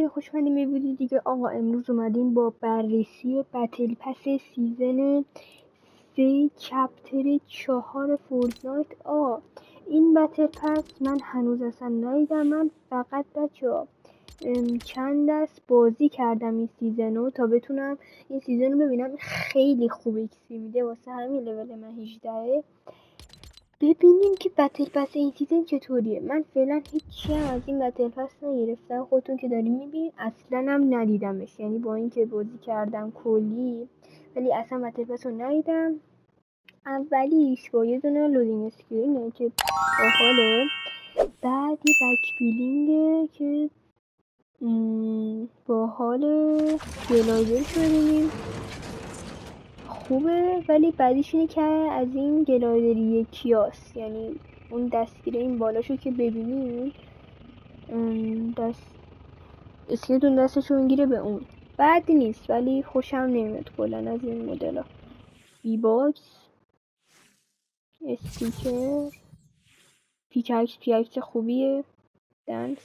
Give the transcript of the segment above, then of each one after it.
خیلی خوش اومدیم به ویدیو دیگه. آقا امروز اومدیم با بررسی بتل پس سیزن 3 چپتر 4 فورتنایت. این بتل پس من هنوز اصلا ندیدم. من فقط بچه‌ها چند دست بازی کردم این سیزنو تا بتونم این سیزنو ببینم. خیلی خوب ایکسی میده، واسه همین لول من 18. ببینیم که بتل پس این سیزن چطوریه. من فعلا هیچی هم از این بتل پس نگرفتم، خودتون که داریم میبینید. اصلا هم ندیدمش، یعنی با اینکه بازی کردم کلی ولی اصلا بتل پس رو ندیدم. اولیش با یه دونه لودینگ اسکرینه که باحاله، بعد یه بک بیلینگه که باحاله، گلایدرشو ببینیم خوبه، ولی بعدیش اینه که از این گلایدری یکیاست، یعنی اون دستگیره این بالاشو که ببینید اسکلتون دستشو میگیره به اون. بعدی نیست ولی خوشم نمیاد کلا از این مدل ها. بی باکس، استیکر، پیککس خوبیه، دانس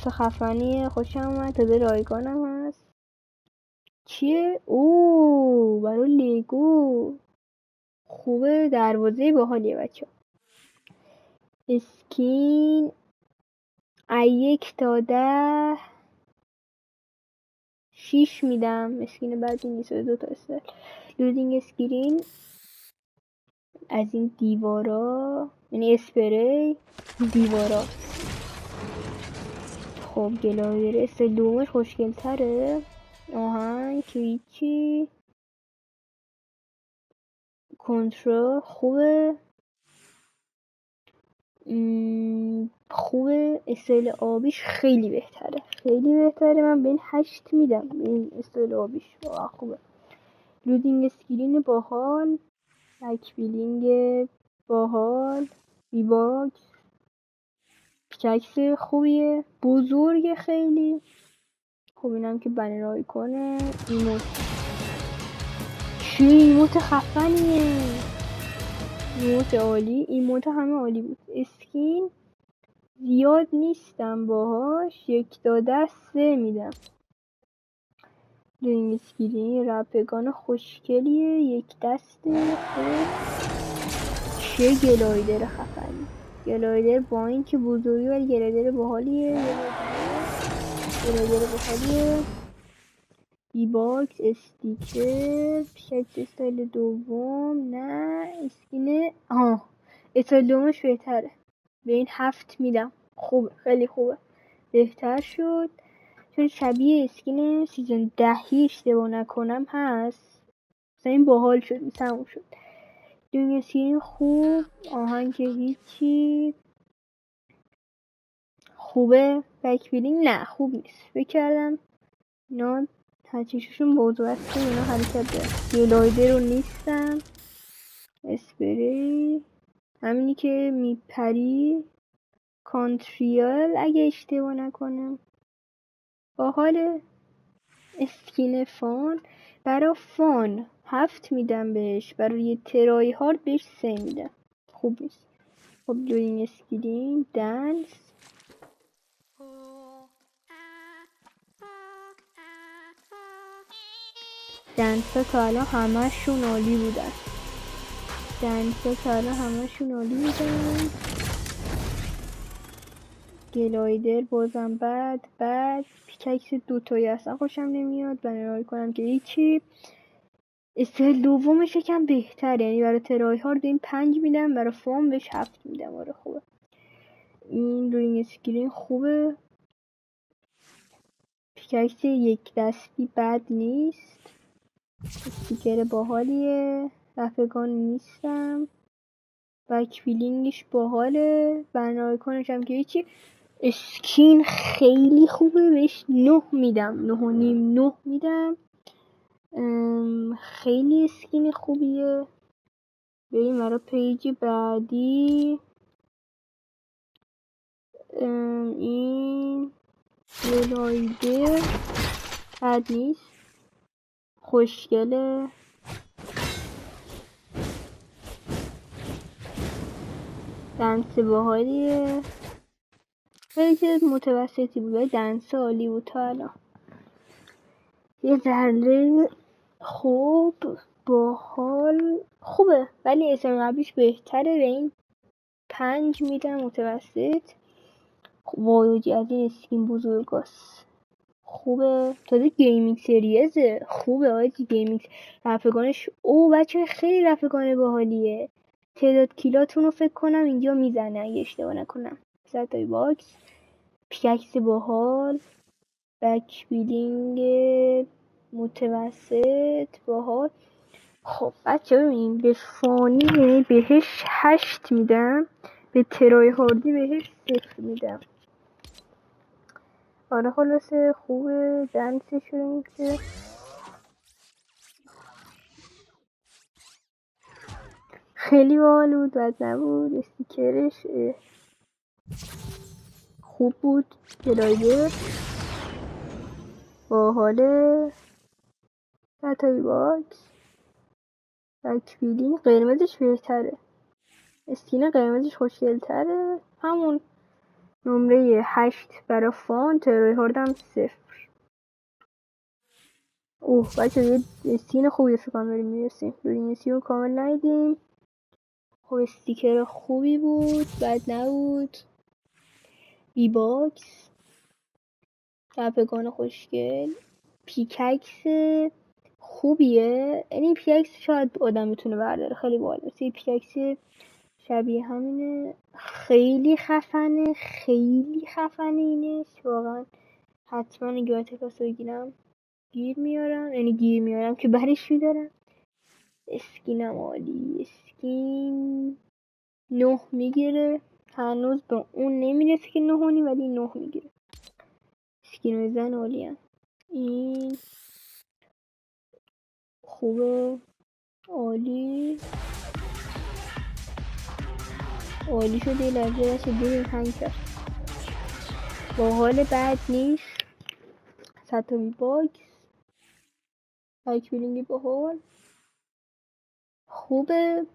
خفنیه، خوشم اومد. تازه رایگانم هست. چیه؟ برای لیگو خوبه، دروازه باحالیه بچه. اسکین 1 تا 10 6 میدم. اسکین بعدی نیست، 2 تا استل. لودینگ اسکرین از این دیوارا، یعنی اسپری دیوارا. خب گلایدر استل دومش خوشگل تره. آهنگ کیچی کنترل خوبه. خوبه. استایل آبیش خیلی بهتره. من به این 8 میدم. این استایل آبیش خوبه. لودینگ اسکرین باحال، بک بیلینگ باحال، بیباکس، پیککس خوبیه، بزرگ خیلی خوب. اینم که بنرای کنه. ایموت خفنیه، ایموت عالی، ایموت همه عالی بود. اسکین زیاد نیستم باهاش، 1 تا 10 3 میدم. لودینگ اسکرین رپگان خوشگلیه، 1 دسته. چه گلایدر خفنی، گلایدر با این که بزرگی ولی گلایدر باحالیه. بی باکس، استیکر، پیککس استایل دوم. نه اسکینه استایل دومش بهتره، به این 7 میدم. خوبه، خیلی خوبه، بهتر شد چون شبیه اسکین سیزن 10 اشتباه نکنم هست. مثلا این باحال شد، تموم شد. دنیا اسکین خوب، آهنگ که هیچی خوبه. بک بیلینگ نه خوب نیست، بکردم اینا هرچیشون موضوع هست که اینا حرکت داره. گلایدر رو نیستم. اسپری همینی که میپری، کانتریال اگه اشتباه نکنم باحاله. اسکین فان، برای فان 7 میدم بهش، برای ترای هارد بهش 3 میدم. خوب نیست. خب لودینگ اسکرین، دنس ها تا الان همشون عالی بودن. گلایدر بازم بعد پیککس 2 تایی اصلا خوشم نمیاد. بنرای کنم که هیچی. استایل دومش یکم بهتره، یعنی برای ترای هارد این 5 میدم، برای فام بهش 7 میدم. آره خوبه. این لودینگ اسکرین خوبه، پیککس 1 دستی بد نیست، استیکر باحالیه، رفگان نیستم، بک بیلینگش باحاله، بنرای کنش هم که هیچی. اسکین خیلی خوبه، بهش 9 میدم، 9.5 میدم. خیلی اسکین خوبیه. بریم برای پیج بعدی. این گلایدر بد نیست، خوشگله. دنس باحالیه، خیلی چیز متوسطی بود ولی دنس عالی بود تا الان. یه ذره خوب باحال خوبه ولی اسم قبلیش بهتره. به این 5 میدم متوسط. وای از این اسکین بزرگاست، خوبه. تازه گیمینگ سریزه، خوبه آجی. گیمینگ رفگانش او بچه خیلی رفگان باحالیه. تعداد کیلاتون رو فکر کنم اینجا میزنه اگه اشتباه نکنم. ستای باکس، پیکس باحال، بک بیلینگ متوسط باحال. خب بچه ببینیم به فانی بهش 8 میدم، به ترای هاردی بهش 0 میدم. آره خلاصه خوبه دنسشون که خیلی باحال بود. بد نبود. استیکرش خوب بود. گلایدر باحاله. ستای باکس، بکبیلین قرمزش بهتره، اسکین قرمزش خوشگلتره. همون نمره 8 برای فان. ترای هاردم 0. اوه بچه یه اسکین خوبی فکرم بریم میرسیم. این اسکین رو کامل ندیدیم. خب استیکر خوبی بود، بد نبود. بی باکس، تپگان خوشگل، پیککس خوبیه. این پیککس شاید آدم میتونه برداره، خیلی باحال. مثل پیککس شبیه همینه. خیلی خفنه، خیلی خفنه اینش واقعا. حتما گیات کاسو بگیرم، گیر میارم که برش میدارم. اسکینم عالی. اسکین 9 میگیره. هنوز به اون نمیرسه که 9 ولی 9 میگیره. اسکین زن عالی هم. این خوبه، عالی عالی شده. یه لحظه بشه بریم هنگ کرد. باحال بد نیست. ستای باکس، بک بیلینگی باحال خوبه.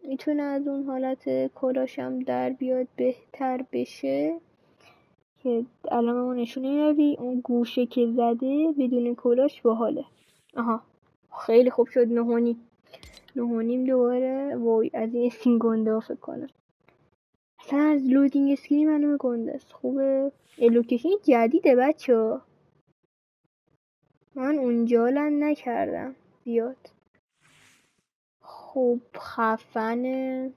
میتونه از اون حالت کلاشم در بیاد، بهتر بشه که الان ما نشون نمیدی. اون گوشه که زده بدون کلاش باحاله. آها خیلی خوب شد. 9.5 دوباره. وای از این اسکین گنده ها فکر کنم. اصلا از لودینگ اسکین منو گنده است. خوبه. لوکیشن جدیده بچه ها، من اونجا لن نکردم زیاد. خوب خفنه،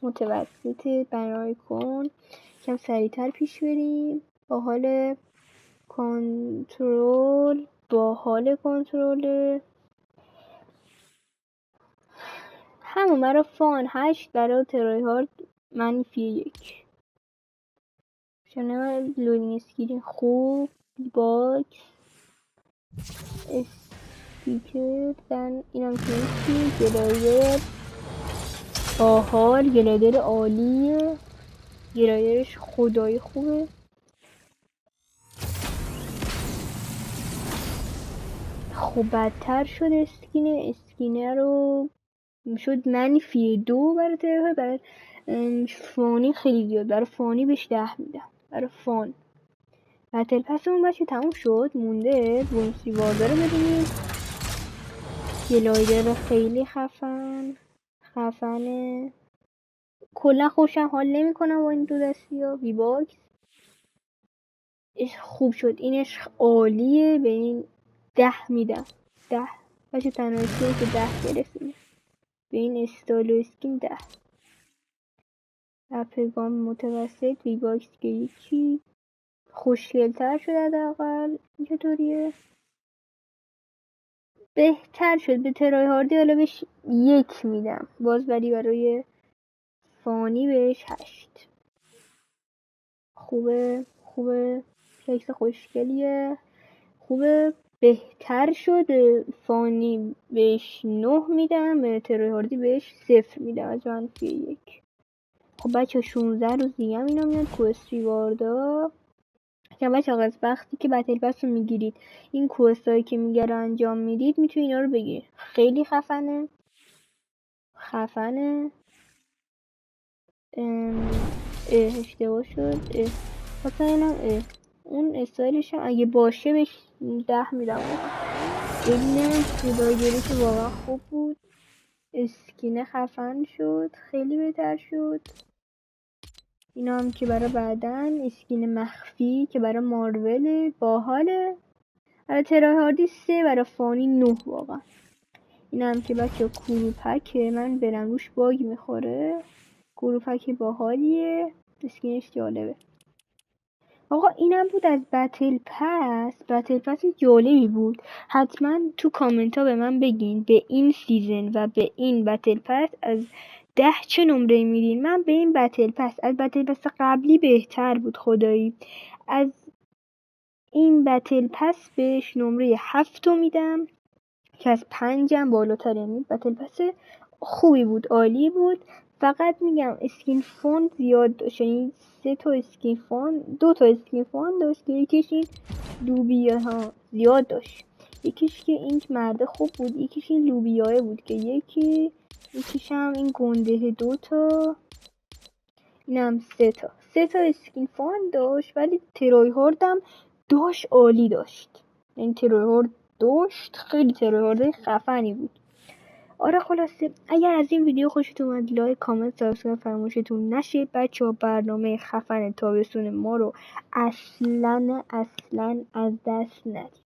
متوسطه. برای کن کم سریعتر پیش بریم. باحال کنترل، باحال کنترل. همون برای فان 8، برای ترای هارد -1. شنه لودینگ اسکرین خوب. باکس، استیکر دن اینم کنستی. گلایدر باحال، گلایدر عالیه. گلایدرش خدایی خوبه. خب بدتر شد اسکینه رو شد -2 برای ترهای. برای فانی خیلی زیاد. برای فانی بهش 10 میدم. برای فان بتل پس اون بچه تموم شد. مونده بونسی واردا رو ببینیم. گلایدر خیلی خفنه. کلا خوشم حال نمی کنم با این دو دستی ها. بی باکس خوب شد. اینش عالیه. به این 10 میدم. 10 بچه تنها اسکینی که 10 گرفتیم. به این استایل و اسکین 10. رپگان متوسط. بی باکس که یکی خوشگلتر شد حداقل. این چطوریه؟ بهتر شد. به ترای هاردی حالا بهش 1 میدم باز، ولی برای فانی بهش 8. خوبه کیکس خوشگلیه. خوبه. بهتر شد. فانی بهش 9 میدم، به ترای هاردی بهش 0 میدم از -1. خب بچه 16 روز دیگه هم اینا میاد کوست ریواردا. که بچه از وقتی که بتل پس رو میگیرید، این کوست هایی که میگه رو انجام میدید، میتونید اینا رو بگیرید. خیلی خفنه. اشتباه شد. مثلا اون استایلش هم اگه باشه بهش 10 میدم. ببینم سودایگری که واقعا خوب بود. اسکین خفن شد، خیلی بهتر شد. اینا هم که برای بعدن اسکین مخفی که برای مارول باحاله. برای تراهاردی 3، برای فانی 9 واقعا. این هم که بچه کروپکه، من برم روش باگ میخوره. کروپک باحالیه، اسکینش جالبه. آقا اینم بود از بتل پس جالبی بود. حتما تو کامنت ها به من بگین به این سیزن و به این بتل پس از 10 چه نمره میدین. من به این بتل پس از بتل پس قبلی بهتر بود خدایی. از این بتل پس بهش نمره 7 میدم که از 5 بالاتر. یعنی بتل پس خوبی بود، عالی بود. فقط میگم اسکین فون زیاد داشت، یعنی 3 تا اسکین فون، 2 تا اسکین فون داشت که یکیش این لوبیا ها زیاد داشت، یکیش که این مرده خوب بود، یکیش این لوبیاه بود که یکیش هم این گنده 2 تا، اینم 3 تا اسکین فون داشت. ولی ترایهارد هم داشت، عالی داشت. این ترایهارد داشت، خیلی ترایهارد خفنی بود. آره خلاصه اگر از این ویدیو خوشتون اومد لایک، کامنت، سابسکرایب فراموشتون نشه. بچه‌ها برنامه خفن تابستون ما رو اصلا از دست ندید.